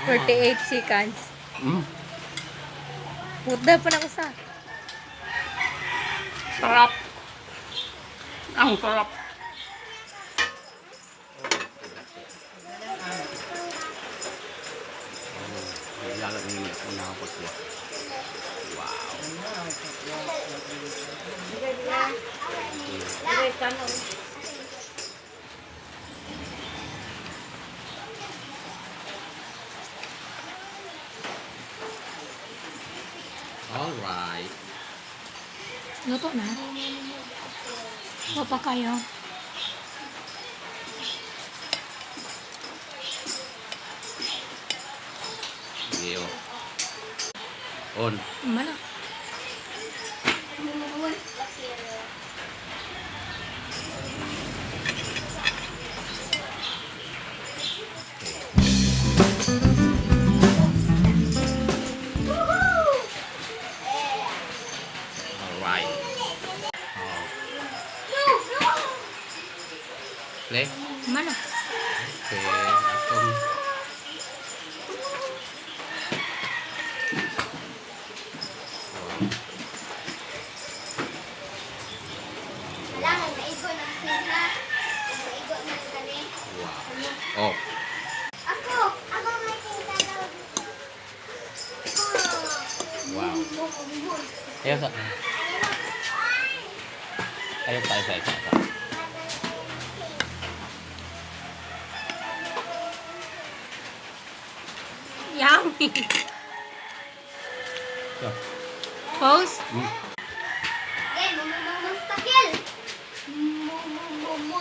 48 seconds. Muda pa na ko sa. Sarap. Ang sarap. Ilalagay ko na ako po. Wow. Alright. Luto na. Pa kayo. Sige, oh. On. Mana? Alright. Play. Mana? Okay. Atong Kailangan maigo ng sila. Maigo ng kani. wow. Oh. Ako may tinta daw. Wow. Ayo sa. Ayo sa. Yummy. So. Pose. Yan, mumustakil. Mumustakil.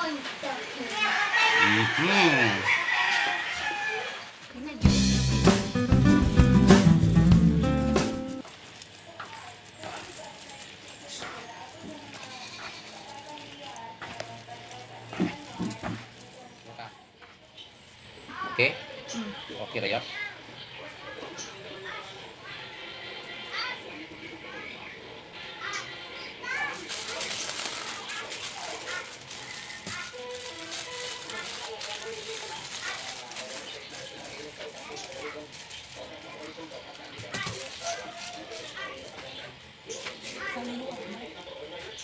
Okay. Okay ra yun.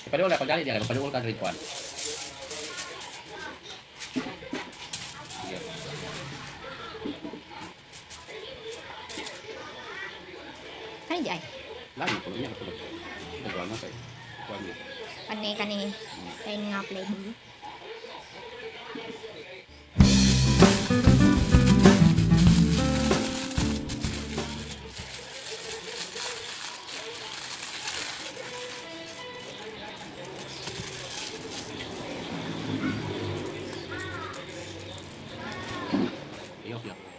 Padahal ako dali dia, padahal ka rin kuan. Kani di ay. Lagi ko niya ko. Nagawa na kay. Kuan ni. Kani. Kaya nga play. Iyok.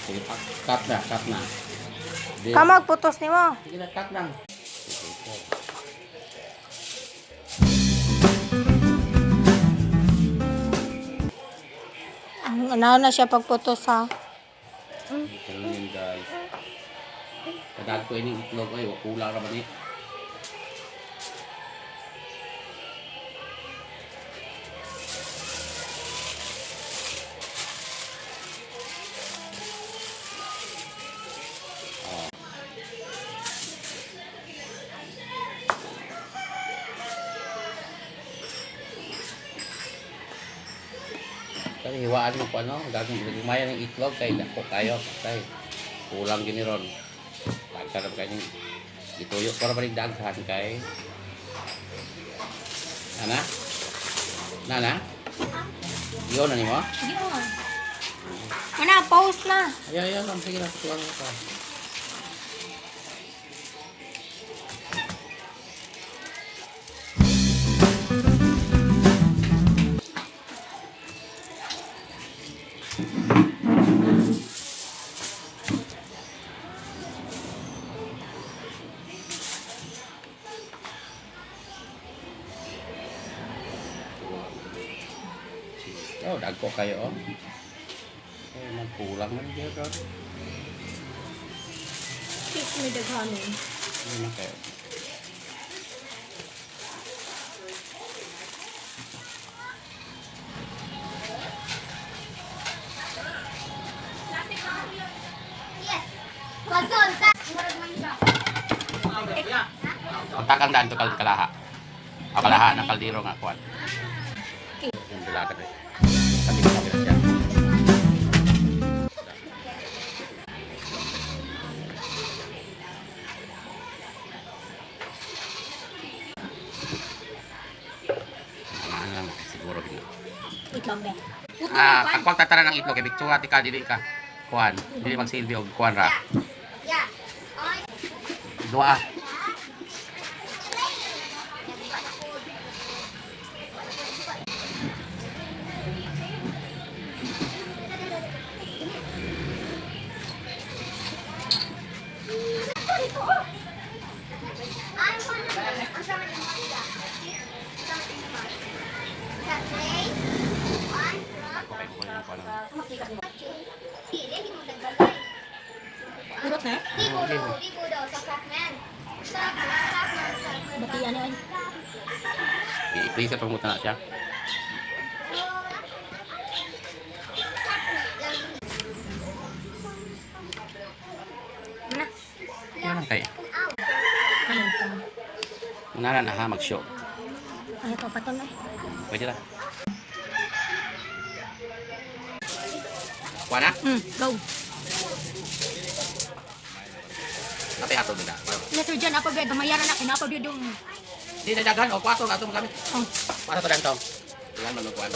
Sige, cut na. Then, Kamag putos ni mo. sige na, cut lang. Ano na siya pagputos ha? Ito lang yun, guys. Kadad ko ini itlog ay wakula ra ba ni? Kasi hiwaan mo po ano, gagumaya ng itlog kay dako kayo, kay kulang gini ron. Pagkarap kayo ng ituyok para balik daghan kay. Nana? Yun na ni mo? Yun. Mana, pause na. Ayaw lang, sige na, tutuan mo pa. Oh, dagko kayo, oh. Eh, magkulang man dito, Ron. Kiss me daghanon. Hindi na kayo. Yes. Wazon ta. Murag man siya. Pagtakang daan to kalaha. O kalaha ng kaldero nga, kuwan. Yung bilata ko. Kami ko na siya. Ano lang, siguro bigla. Itlog be. Pagkwag tatara ng itlog, ibig tuwa, tika, dili ka. Kuwan, dili magsilbi o kuwan ra. Yeah. Oy. Dua. Ang sama ng mga. Sama ng mga. Saturday. One. Okay, kuwan yung kuwan. Hindi mo nagdalay. Urot na eh. Di ko daw sa Crackman. Crackman. Bati ano ay. I-please at pamunta na siya. Mana? Yan lang kayo. Ano ito? Unaran na ha, mag-show. Ano ito? Paton na. Pwede lang. Kuwan na? Go. Tapi ato na. Letter dyan, apa ba? Gamayaran na. Kinapa ba yung... Di na dagan o 4 ato magamit. Oh. 4 to lang to. Ilan man kuwan.